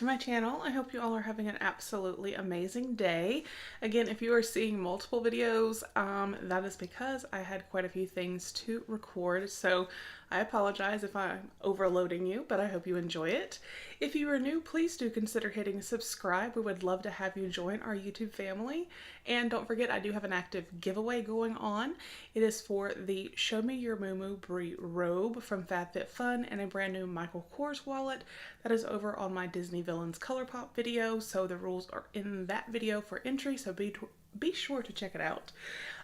to my channel. I hope you all are having an absolutely amazing day. Again, if you are seeing multiple videos, that is because I had quite a few things to record, so I apologize if I'm overloading you, but I hope you enjoy it. If you are new, please do consider hitting subscribe. We would love to have you join our YouTube family. And don't forget, I do have an active giveaway going on. It is for the Show Me Your Moo Brie robe from FabFitFun and a brand new Michael Kors wallet that is over on my Disney Villains ColourPop video. So the rules are in that video for entry, so be sure to check it out.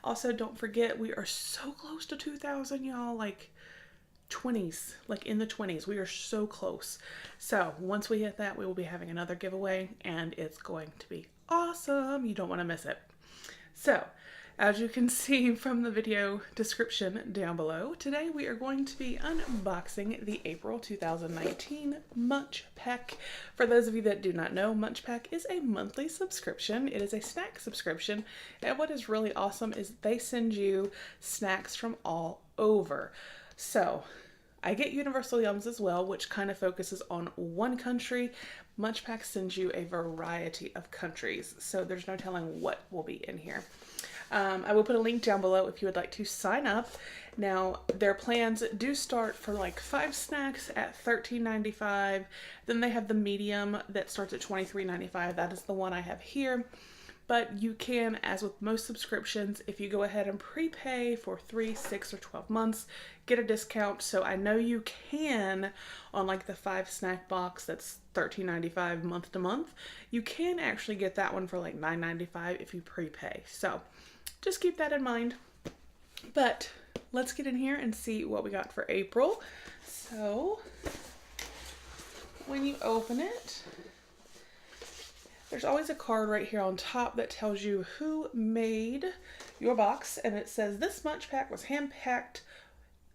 Also, don't forget, we are so close to 2,000, y'all. Like 20s, like in the 20s. We are so close. So once we hit that, we will be having another giveaway and it's going to be awesome. You don't want to miss it. So as you can see from the video description down below, today we are going to be unboxing the April 2019 MunchPak. For those of you that do not know, MunchPak is a monthly subscription. It is a snack subscription, and what is really awesome is they send you snacks from all over. So I get Universal Yums as well, which kind of focuses on one country. MunchPak sends you a variety of countries, so there's no telling what will be in here. I will put a link down below if you would like to sign up. Now, their plans do start for like 5 snacks at $13.95. Then they have the medium that starts at $23.95. That is the one I have here. But you can, as with most subscriptions, if you go ahead and prepay for 3, 6, or 12 months, get a discount. So I know you can, on like the 5 snack box that's $13.95 month to month, you can actually get that one for like $9.95 if you prepay. So just keep that in mind. But let's get in here and see what we got for April. So when you open it, there's always a card right here on top that tells you who made your box, and it says this MunchPak was hand-packed.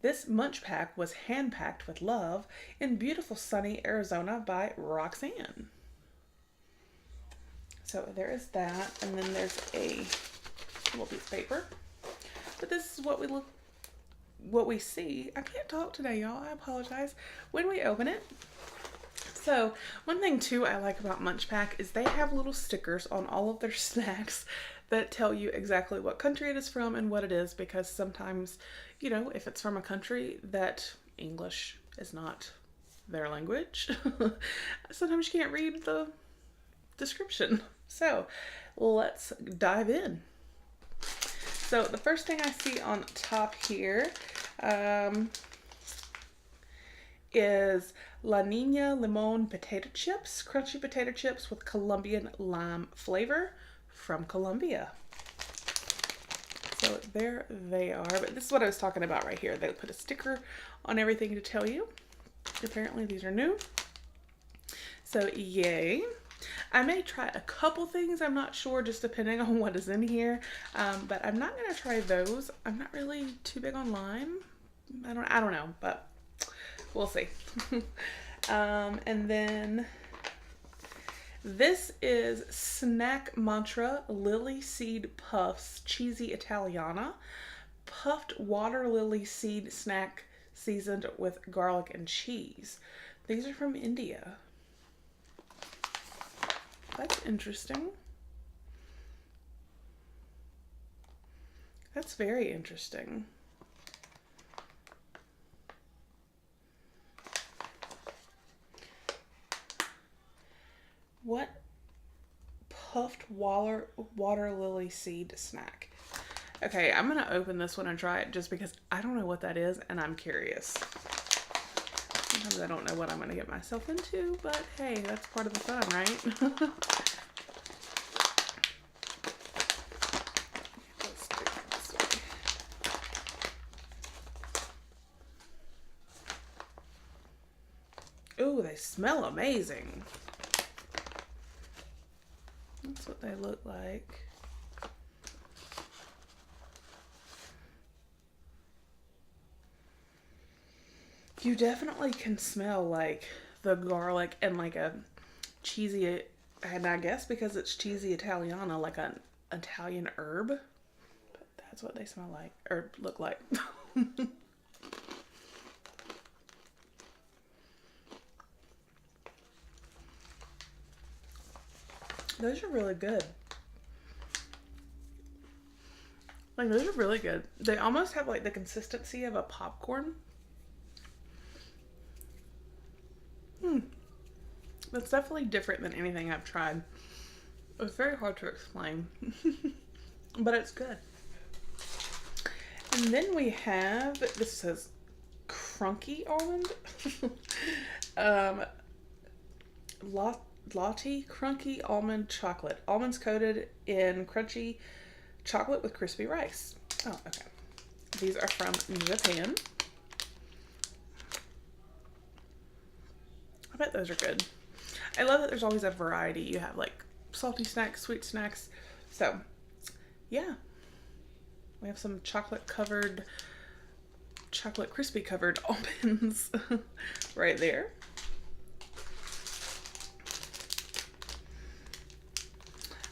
This MunchPak was hand-packed with love in beautiful sunny Arizona by Roxanne. So there is that, and then there's a little piece of paper. But this is what we see. I can't talk today, y'all. I apologize. When we open it. So one thing too I like about MunchPak is they have little stickers on all of their snacks that tell you exactly what country it is from and what it is, because sometimes, you know, if it's from a country that English is not their language, sometimes you can't read the description. So let's dive in. So the first thing I see on top here is La Nina Limon potato chips, crunchy potato chips with Colombian lime flavor from Colombia. So there they are, but this is what I was talking about right here. They put a sticker on everything to tell you. Apparently these are new. So yay. I may try a couple things, I'm not sure, just depending on what is in here, but I'm not going to try those. I'm not really too big on lime. I don't know, but we'll see. And then this is Snack Mantra Lily Seed Puffs Cheesy Italiana. Puffed water lily seed snack seasoned with garlic and cheese. These are from India. That's interesting. That's very interesting. What puffed water lily seed snack? Okay, I'm gonna open this one and try it just because I don't know what that is and I'm curious. Sometimes I don't know what I'm gonna get myself into, but hey, that's part of the fun, right? Let's do it this way. Ooh, they smell amazing. That's what they look like. You definitely can smell like the garlic and like a cheesy, and I guess because it's cheesy Italiana, like an Italian herb. But that's what they smell like, or look like. Those are really good. Like, those are really good. They almost have like the consistency of a popcorn. That's definitely different than anything I've tried. It's very hard to explain, but it's good. And then we have, this says Crunky Almond. Lottie Crunky Almond Chocolate. Almonds coated in crunchy chocolate with crispy rice. Oh, okay. These are from Japan. I bet those are good. I love that there's always a variety. You have like salty snacks, sweet snacks. So, yeah. We have some chocolate crispy covered almonds right there.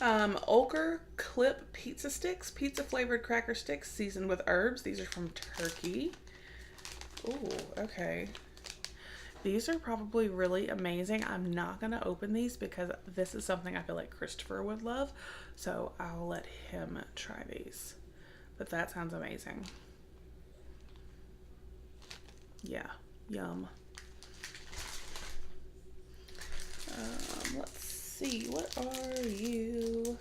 Olker Clip Pizza Sticks, pizza flavored cracker sticks seasoned with herbs. These are from Turkey. Ooh, okay. These are probably really amazing. I'm not going to open these because this is something I feel like Christopher would love. So I'll let him try these. But that sounds amazing. Yeah, yum. Let's see, what are you?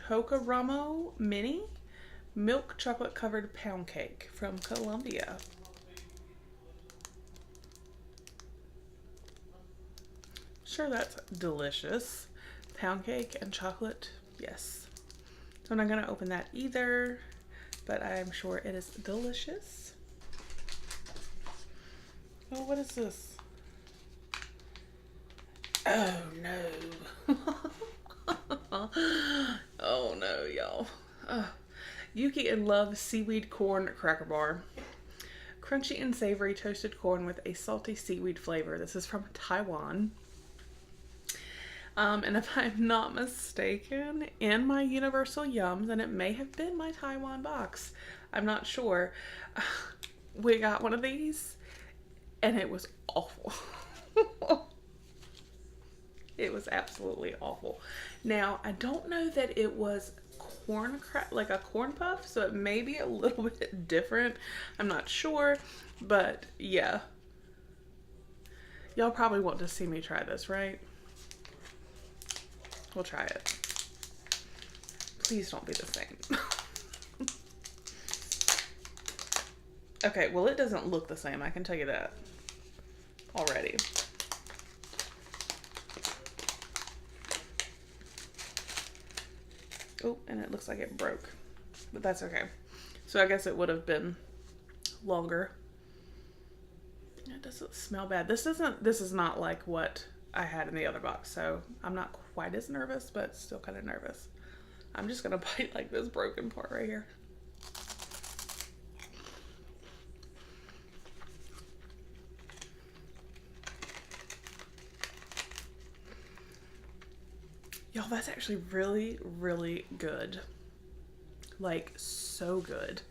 Choca Ramo Mini Milk Chocolate Covered Pound Cake from Colombia. Sure, that's delicious. Pound cake and chocolate, yes. So I'm not gonna open that either, but I'm sure it is delicious. Oh, what is this? Oh no. Oh no, y'all. Yuki and Love Seaweed Corn Cracker Bar. Crunchy and savory toasted corn with a salty seaweed flavor. This is from Taiwan. And if I'm not mistaken, in my Universal Yums, and it may have been my Taiwan box, I'm not sure, we got one of these, and it was awful. It was absolutely awful. Now, I don't know that it was like a corn puff, so it may be a little bit different. I'm not sure, but yeah. Y'all probably want to see me try this, right? We'll try it. Please don't be the same. Okay, well, it doesn't look the same. I can tell you that already. Oh, and it looks like it broke, but that's okay. So I guess it would have been longer. It doesn't smell bad. This is not like what I had in the other box, so I'm not quite as nervous, but still kind of nervous. I'm just gonna bite like this broken part right here. Y'all, that's actually really, really good. Like, so good.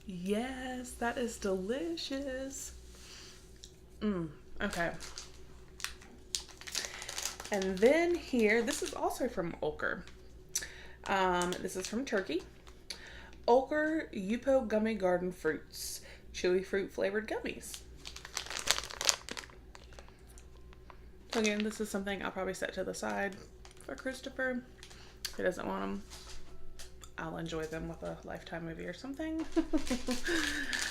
Yes, that is delicious. Okay. And then here, this is also from Olker. This is from Turkey. Olker Yupo Gummy Garden Fruits. Chewy fruit flavored gummies. So again, this is something I'll probably set to the side for Christopher. If he doesn't want them, I'll enjoy them with a Lifetime movie or something.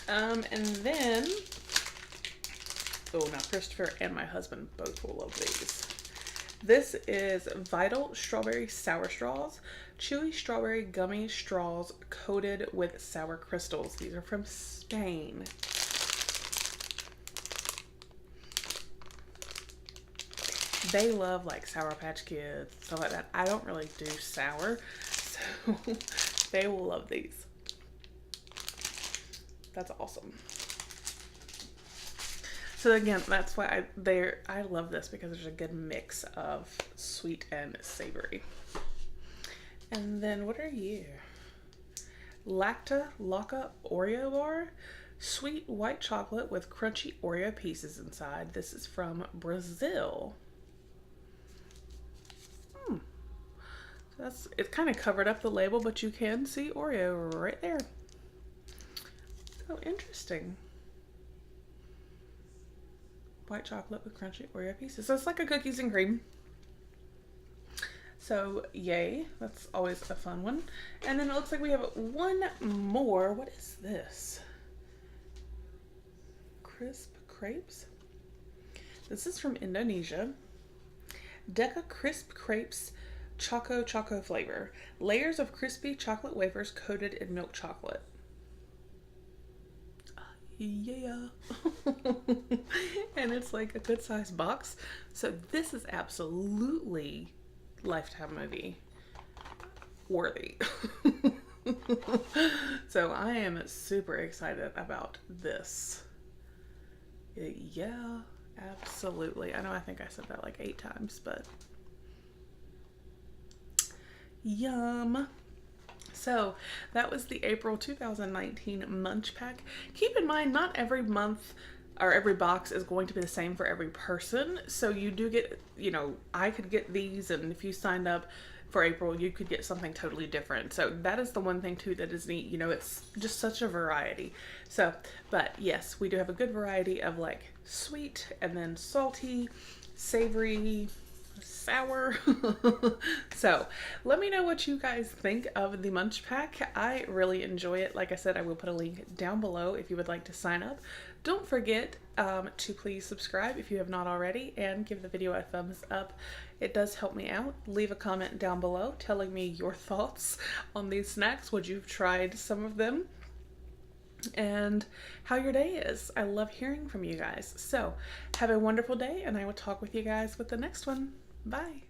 And then, oh, now Christopher and my husband both will love these. This is Vital Strawberry Sour Straws. Chewy strawberry gummy straws coated with sour crystals. These are from Spain. They love like Sour Patch Kids, stuff like that. I don't really do sour, so they will love these. That's awesome. So again, that's why I love this, because there's a good mix of sweet and savory. And then what are you? Lacta Laca Oreo Bar. Sweet white chocolate with crunchy Oreo pieces inside. This is from Brazil. It's kind of covered up the label, but you can see Oreo right there. So interesting. White chocolate with crunchy Oreo pieces. So it's like a cookies and cream. So yay, that's always a fun one. And then it looks like we have one more. What is this? Crisp crepes. This is from Indonesia. Deca crisp crepes, choco flavor. Layers of crispy chocolate wafers coated in milk chocolate. Yeah. And it's like a good sized box. So this is absolutely Lifetime movie worthy. So I am super excited about this. Yeah, absolutely. I know I think I said that like 8 times, but yum. So that was the April 2019 MunchPak. Keep in mind, not every month or every box is going to be the same for every person. So you do get, you know, I could get these, and if you signed up for April, you could get something totally different. So that is the one thing too that is neat. You know, it's just such a variety. So, but yes, we do have a good variety of like sweet and then salty, savory, sour. So let me know what you guys think of the MunchPak. I really enjoy it. Like I said, I will put a link down below if you would like to sign up. Don't forget to please subscribe if you have not already, and give the video a thumbs up. It does help me out. Leave a comment down below telling me your thoughts on these snacks. Would you've tried some of them? And how your day is. I love hearing from you guys. So have a wonderful day, and I will talk with you guys with the next one. Bye.